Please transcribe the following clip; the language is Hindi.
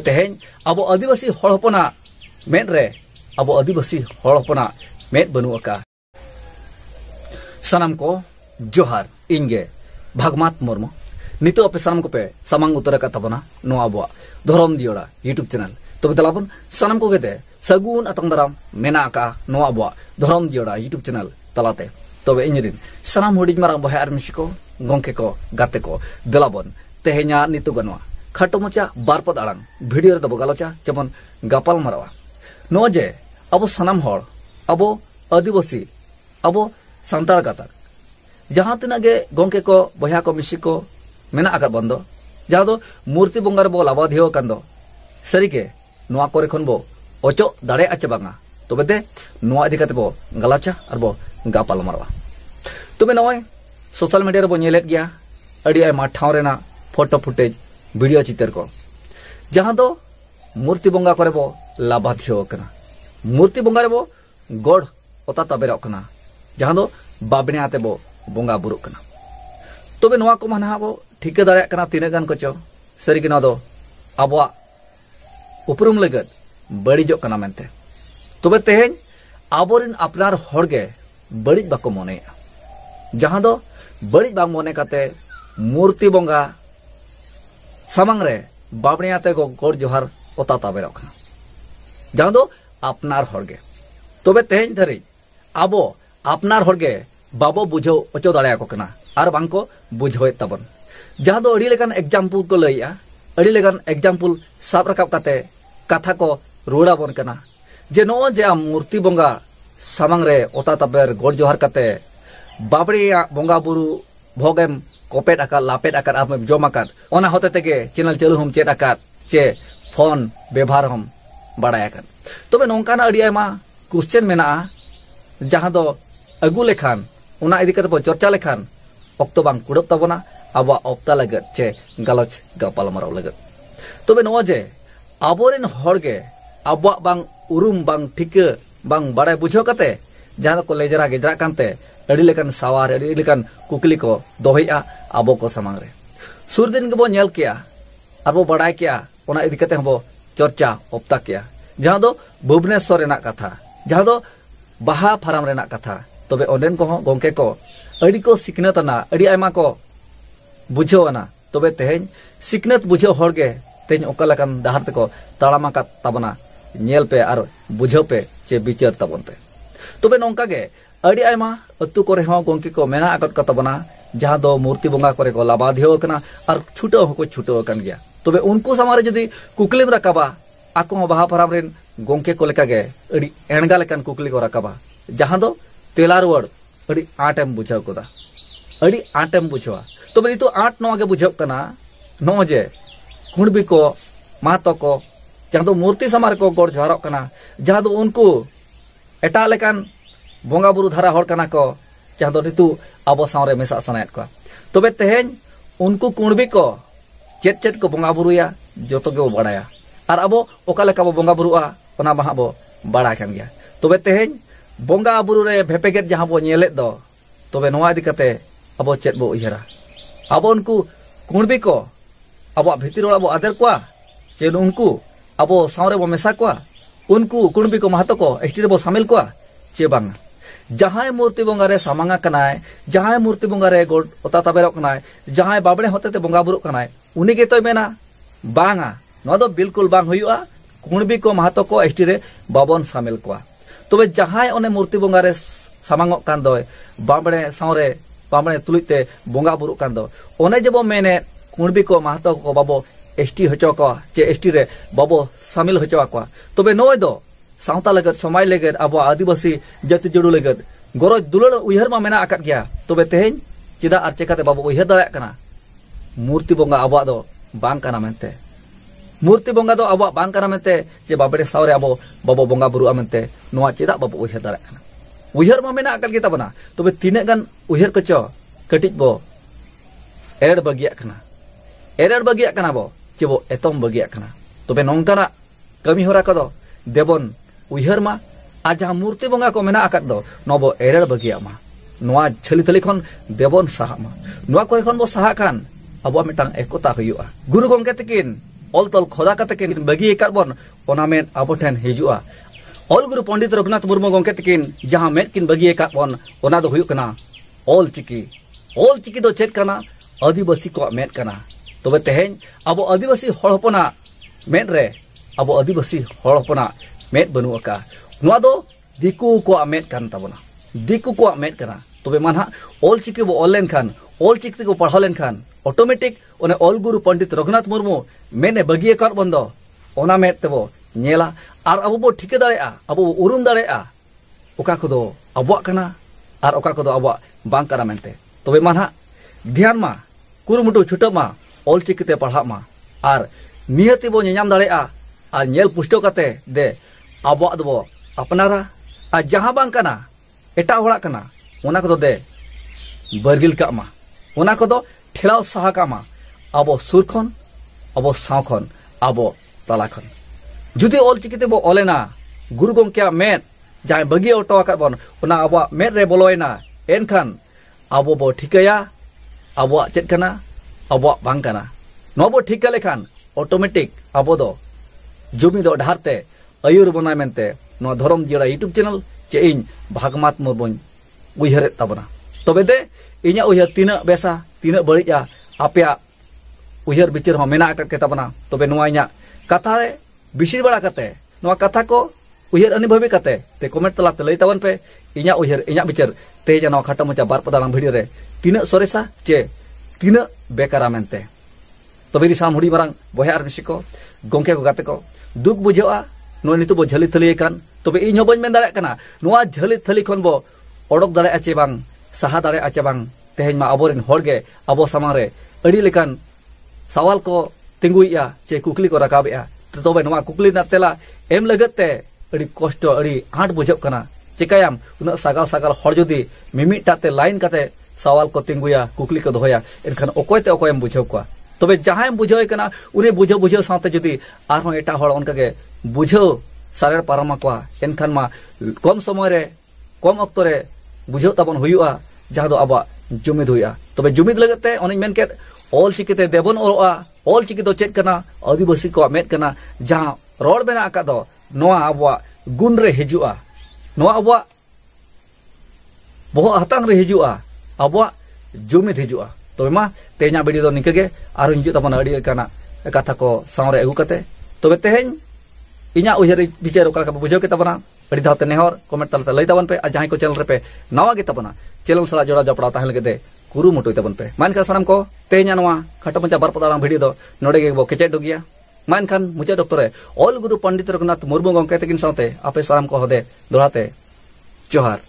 तेहें अब आदिवासी हड़ हपना मेद रे अब आदिवासी हड़ हपना मेद बनुका सानाम को जोहार इंगे भागमात मुर्मू नितो अपे सानाम को पे सामांग उतर का तबना नो अब धरम दियोड़ा यूट्यूब चैनल तो तलाबन सानाम को गेते सगुन अतंग दाराम मेना का नो अब धरम दियोड़ा यूट्यूब चैनल तलाते तबे इंजरिन सानाम हुडिज मारांग बहाय आर मिसी को गोंके को गाते को दलाबन तेहेnya नितो गनवा खाटो मचा बारपद आड़ांग भिडियो रे दबो गालोचा जेमन गापाल मारावा नो जे अब सानाम हर अब आदिवासी अब सांतार गातार जहां तना गे गोंके को बहा को मिसी को मेना आका बंदो जहां दो मूर्ति बंगार बो लाबाधियो कांदो सरीगे नोआ कोरे खन बो ओचो दाड़े आचे बांगा तबे दे नोआ इदि काते बो गालाचा आर बो गापाल मारावा तबे नोय सोशल मीडिया रे बो नेलेत गया अड़ी आयमा ठाव रेना फोटो फुटेज वीडियो चित्र को जहां दो मूर्ति बंगा करे बो लाबाधियो कना मूर्ति बंगा रे बो गॉड ओता तबेरो कना जहां दो बाबने आते बो बंगा बुरु कना तबे नोआ को माना बो ठिके दाड़ा कना तिने गान कोचो सरी के दो आबवा उपरुम लगत बड़िजो कना मेनते तबे तेहें आबोरिन अपनार हड़गे बड़िज बाको मोने जहां दो बड़िज बांग मोने काते मूर्ति बंगा सामांग रे बाबने आते को गोड़ जोहार ओता ताबेरो कना जहां दो अपनार हड़गे तबे तेहें धरी आबो अपनार हड़गे बाबो बुझो ओचो दाड़ा को कना आर बांको बुझोए तबन जहां दो अड़ी लेकान एग्जाम्पल को लइया अड़ी लेकान एग्जाम्पल साब रकाब काते कथा को रोड़ा बन कना जे नो जे आम मूर्ति बंगा सामांग रे ओता ताबेर गोड़ जोहार काते बाबड़िया बंगा बुरु भोगेम कोपेट आकार लापेट आकार आप जम आकार ओना होते तेगे चैनल चालू हम चेक आकार चे फोन व्यवहार हम बाड़ाय आकार तबे नोंकाना अड़ी आयमा क्वेश्चन मेना जहां दो अगु लेखान ओना इदि कते बो चर्चा लेखान ऑक्तो बांग कुड़ब तबना आबा ऑप्ता लगत चे गालोच गापाल माराव लगत तबे नो जे आबोरेन हड़गे आबा बांग उरुम बांग ठिके बांग बाड़ाय बुझो कते जहां को लेजरा गेजरा कानते अड़ी लेकान सवार अड़ी लेकान कुकली को दोहैया आबो को सामांग रे सुर दिन गबो नेल किया आबो बाड़ाय किया ओना इदि कते हबो चर्चा ऑप्ता किया जहां दो भुवनेश्वर रेना कथा जहां दो बाहा फाराम रेना कथा तबे ओंडेन को गोंके को अड़ी को सिकनतना अड़ी आयमा को बुझोना तबे तेहें सिकनत बुझो हड़गे तेहें ओका लकान दाहार तेको ताड़ामा का तबना नेल पे आर बुझो पे चे विचार तबनते तबे नोंका गे अड़ी आयमा अतु करे हो गोंके को मेना आकत का तबना जहां दो मूर्ति बंगा करे को लाबाधियो कना आर छुटो हो को छुटो कन गया तबे उनको समारे जदी कुकलिम रकाबा आको बाहा फाराम रेन गोंके को लेका गे अड़ी एणगा लेकान कुकली को रकाबा जहां दो तेला रुवाड़ अड़ी आटेम बुझाव कोदा अड़ी आटेम बुझवा तबे तो आट नो आगे बुझाव कना नो जे कुणबी को मातो को जहां दो मूर्ति समार को गोड़ जोहारो कना जहां दो उनको एटा लेकान बोंगा बुरु धारा हड़ कना को जहां दो नितु आबो सावरे मेसा सनायत को तबे तेहें उनको कुणबी को चेत चेत को बोंगा बुरुया जोतो के बाड़ाया आर आबो ओका लेका बो बोंगा बुरुआ ओना बाहा बो बाड़ा कान गया तबे तेहें बोंगा बुरु रे भेपेगेट जहां बो नेलेत दो तबे नोआ इदि कते आबो चेत बो उयहरा आबो उनको कुणबी को आबो भितिर ओड़ा बो आदर कोआ जे उनको आबो सावरे बो मेसा कोआ उनको कुणबी को महतो को एसटी रे बो शामिल कोआ चे बांग जहां मूर्ति बंगा रे सामांगा कनाय जहां मूर्ति बंगा रे गोड़ ओता ताबेरो कनाय जहां बाबड़े होते ते बंगा बुरु कनाय उनी के तो मेना बांगा नो दो बिल्कुल बांग हुआ कुणबी को महतो को एसटी रे बाबन शामिल कोआ तबे जहां ओने मूर्ति बंगा रे सामांगो कान दो बाबड़े सावरे बाबड़े तुलिते बंगा बुरु कान दो ओने जबो मेने कुणबी को महतो को बाबो एसटी हचो को चे एसटी रे बाबो शामिल हचो को तबे नोय दो सावता लगत समाज लगत अब आदिवासी जाति जुड़ू लगत गरज दुलड़ उयहर मा मेना आकात गया तबे तेहें चिदा आर चेकाते बाबो उयहर दाड़ा कना मूर्ति बंगा अब दो बांग कना मेनते मूर्ति बंगा दो अब बांग कना मेनते जे बाबड़े सावरे अब बाबो बंगा बुरुआ मेनते नोआ चिदा बाबो उयहर दाड़ा कना उयहर मा मेना आकात गेता बना तबे तिने गान उयहर कचो कटिज बो एड़ बगिया कना एड़ बगिया कना बो चेबो एतम बगिया कना तबे नोंकाना कमी होरा कदो देबन उयहर मा आ जहां मूर्ति बंगा को मेना आकात दो नबो एरेड़ बगिया मा नोआ छली थली खन देबन साहा मा नोआ कोरे खन बो साहा खान अब मिटांग एकता हुआ गुरु गंके तकिन ऑल तल खोदा कते किन बगी एकात बोन ओना मेद आबो ठेन हिजुआ ऑल गुरु पंडित रघुनाथ मुर्मू गंके तकिन जहां मेद किन बगी एकात बोन ओना दो हुयुक कना ऑल चिकी दो चेत कना आदिवासी को मेद कना तबे तेहेन आबो आदिवासी हड़ हपना मेद रे आबो आदिवासी हड़ हपना मेद बनु अका नोआ दो दिकु को मेद कान ताबोना दिकु को मेद कना तबे मानहा ऑल चिकी बो ऑनलाइन खान ऑल चिकी को पढ़ा लेन खान ऑटोमेटिक ओने ऑल गुरु पंडित रघुनाथ मुर्मू मेने बगिए कर बंदो ओना मेद तेबो नेला आर अबो बो ठिके दाड़ेआ अबो उरुम दाड़ेआ ओका कोदो अबवा कना आर ओका कोदो अबवा बांग कना मेनते तबे मानहा ध्यान मा कुरुमुटु छुटा मा ऑल चिकीते पढ़ा मा आर नियति बो नेनाम दाड़ेआ आर नेल पुष्टो कते दे अबवा दबो अपनारा आ जहां बांग कना एटा होड़ा कना ओना कोदो दे बरगिल का मा ओना कोदो ठेलाव साहा का मा आबो सुर खन आबो साव खन आबो तला खन जुदी ऑल चिकीते बो ऑलेना गुरु गंके मेद जहां बगी ऑटो आकर बन ओना आबो मेद रे बोलोयना एनखान आबो बो ठिकया आबो चेद कना आबो बांग कना नो बो ठिका लेखान ऑटोमेटिक आबो दो जुमी दो ढारते आयुर बनाय मेनते नो धरम जिरा यूट्यूब चैनल चे इन भागमात मुर्मुन उयहरे ताबना तबे दे इnya उयहर तीना बेसा तीना बड़िया आपया उयहर बिचार हो मेना के ताबना तबे नोआ इnya कथा रे बिसिर बड़ा कते नोआ कथा को उयहर अनुभवी कते ते कमेंट तला ते लई ताबन पे इnya उयहर इnya बिचार ते जनो खाटा मचा बार पदालां भिडियो रे तीना सोरेसा चे तीना बेकारा मेनते तबे रिसाम हुडी मारांग बया आर बिसि को गंके को गाते को दुख बुझावा नो नितु बो झली थली कान तबे इन हो बन मेन दाड़े कना नोआ झली थली खन बो ओडक दाड़े आचे बांग साहा दाड़े आचे बांग तेहेन मा आबोरेन होड़गे आबो सामांग रे अड़ी लेकान सवाल को तिंगुइया चे कुकली को रकाबेआ तबे नोआ कुकली ना तेला एम लगते अड़ी कष्ट अड़ी आंट बुझाव कना चिकायाम उना सागाल सागाल हर जदी मिमिटाते लाइन काते सवाल को तिंगुया कुकली को दोहया एनखान ओकोयते ओकोयम बुझाव को तबे जहां बुझाव कना उनी बुझाव साथे जदी आरहों एटा हड़ उनका के बुझाव सारे पारमा को एनखान मा कम समय रे कम अक्तो रे बुझाव ताबन हुयुआ जहां दो आबा जुमिद हुआ तबे जुमिद लगते ओनी मेन के ऑल चिकीते देबन ओआ ऑल चिकी दो चेक कना आदिवासी को मेद कना जहां रोड बेना आका दो नोआ आबवा गुण रे हिजुआ नोआ आबवा बहु हतांग रे हिजुआ आबवा जुमिद हिजुआ तबे मा तेना वीडियो दो निकगे आरो हिजु तबन अडी कना कथा को सावरे अगु कते तबे तेहेन इnya उयहर बिचार ओका का बुझाव के तबना अड़ी धावते नेहर कमेंट तलते लई ताबन पे आ जहां को चैनल रे पे नवा गे तबना चैनल सला जोड़ा जपड़ा ताहल के दे कुरु मुटुय ताबन पे मानखा सानाम को तेना नवा खटो पंचा बार पदारां वीडियो दो नोडे गे बो केचे डोगिया मानखान मुचा डॉक्टर ऑल गुरु पंडित रघुनाथ मुर्मू गंके तकिन साथे आपे साराम को हदे दोड़ाते जोहार।